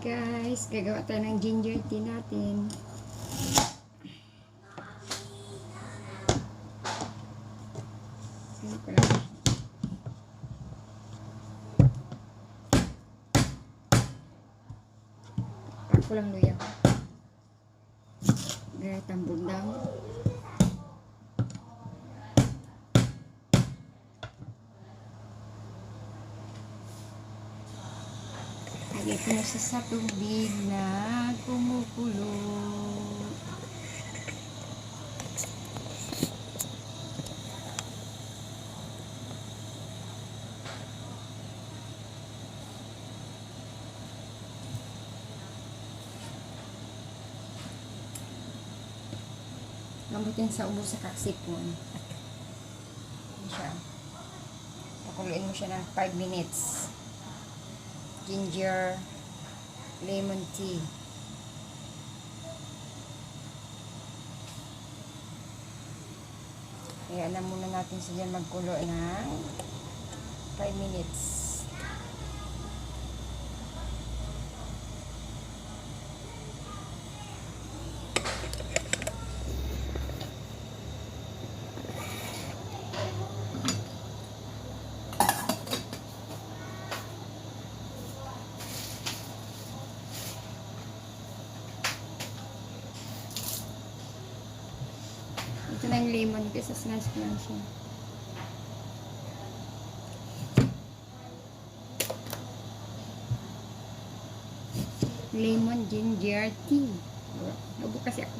guys, gagawa tayo ng ginger tea natin. Pako lang luya. Gaya tambog daw. Lagay ko na siya sa tubig na kumukulo. Lambutin sa ubo sa kaksipon. Yan siya. Pakuluin mo siya ng 5 minutes. Ginger lemon tea. Kaya alam muna natin siya magkulo ng 5 minutes. Ito na yung lemon kasi slice ko lang siya. Lemon ginger tea. Lubo kasi ako.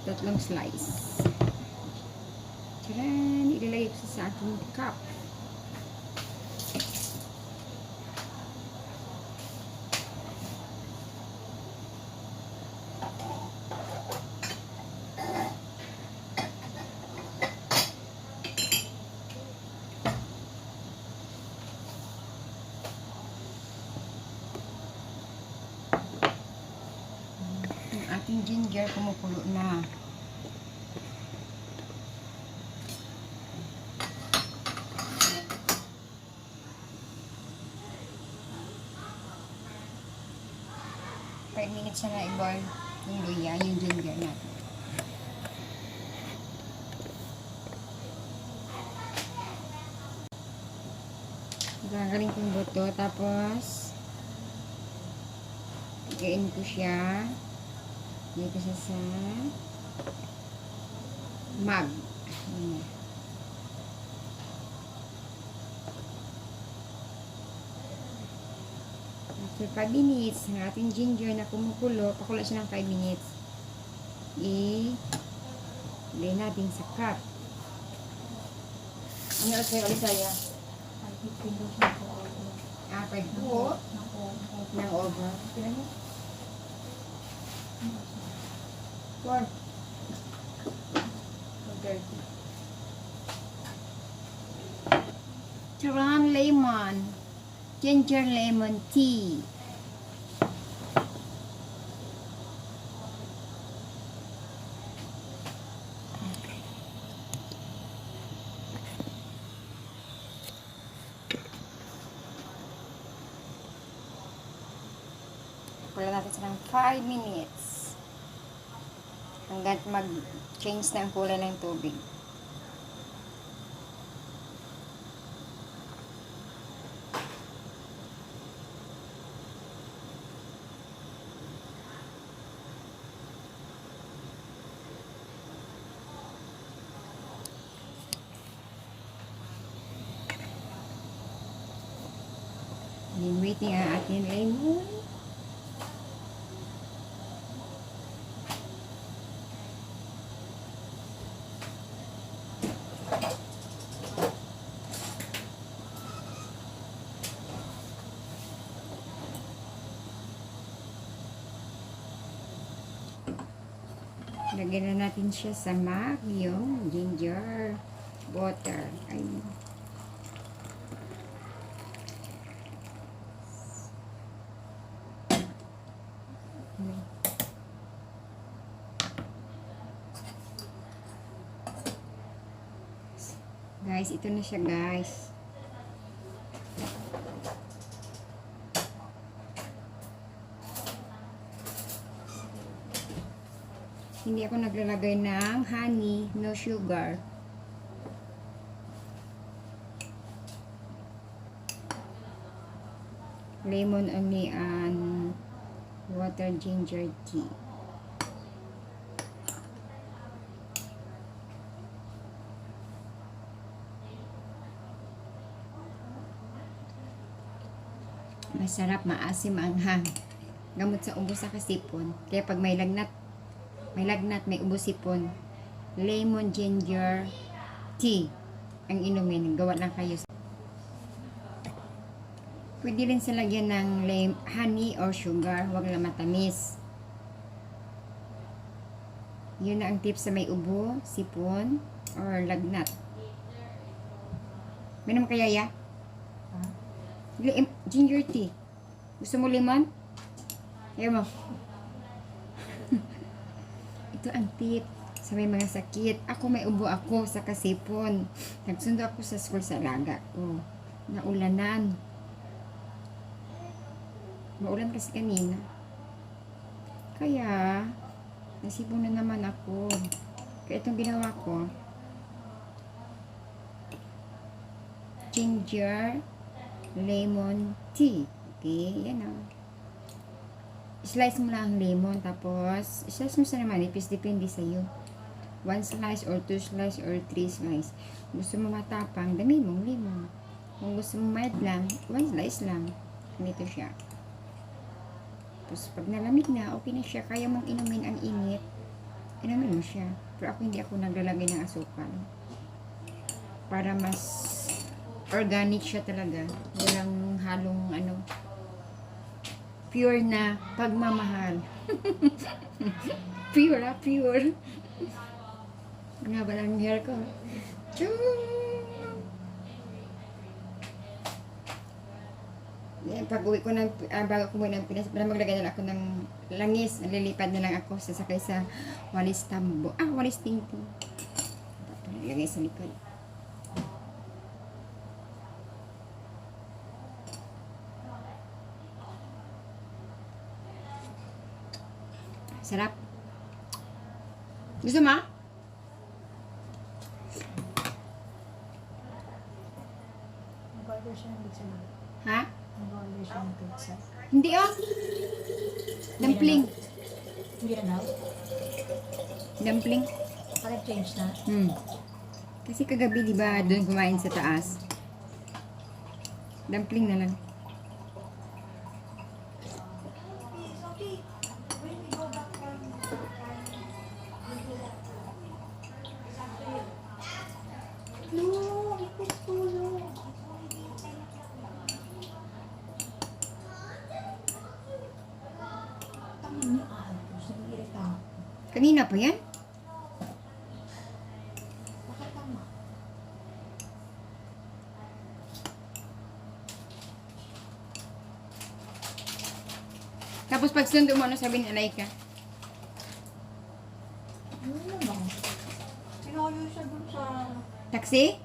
Tatlong slice. Tcharan! Ilalagay ko sa aking cup. Ating ginger kumukulo na. Five minutes na i-boil yung luya, yung ginger natin. Gagaling kong buto, tapos igain ko siya. Dito siya sa mug. After 5 minutes, ang ating ginger na kumukulo, pakulo siya ng 5 minutes. I-lay natin sa cup. Ano oras kayo ulit saya? 5 po. Ng over. Kailan mo? 4. 4:30. Tcharan lemon. Ginger lemon tea. Wala natin sa 5 minutes. Hanggang mag-change na ang kulay ng tubig. And waiting ang ating lemon. Lagyan na natin siya sa mug, yung ginger water. Ayun. Guys, ito na siya guys. Hindi ako naglalagay ng honey, no sugar. Lemon only and water ginger tea. Masarap, maasim, anghang. Gamot sa ubo sa kasipon. Kaya pag may lagnat, may ubo sipon. Lemon ginger tea ang inumin. Gawa lang kayo. Pwede rin sa lagyan ng honey or sugar. Huwag lang matamis. Yun na ang tips sa may ubo, sipon, or lagnat. May naman kaya ya? Ginger tea. Gusto mo lemon? Ayaw mo. Ito ang tip sa may mga sakit. Ako may ubo ako sa kasipon. Nagsundo ako sa school sa alaga ko. Naulanan. Maulan kasi kanina. Kaya, nasipon na naman ako. Kaya itong ginawa ko, ginger lemon tea. Okay, yan o. Slice mo lang ang lemon, tapos slice mo sa naman, ipis, depende sa'yo. 1 slice or 2 slice or 3 slice. Gusto mo matapang, dami mong lemon. Kung gusto mo mild lang, 1 slice lang. Ganito siya. Tapos pag nalamig na, okay na siya. Kaya mong inumin ang init, inumin mo siya. Pero ako hindi ako naglalagay ng asukal. Para mas organic siya talaga. Walang halong ano. Pure na pagmamahal. Pure ha, pure. Nga ba lang hair ko? Pag uwi ko ng, bago ko muna ng Pinas, para maglagay na lang ako ng langis. Nalilipad na lang ako sasakay sa walis tambo. Walis tingko. Lagay sa likod. Sarap. Gusto mo? Mag-order siya ng pizza na. Ha? Mag-order siya ng pizza. Hindi Dumpling. Hindi na daw? Dumpling. Parang change na. Kasi kagabi, di ba, doon kumain sa taas. Dumpling na lang. Kanina pa yan? Tapos pag sundo mo, ano sabi ni Alaika? Ano naman? Sinayo siya dun sa... Taxi?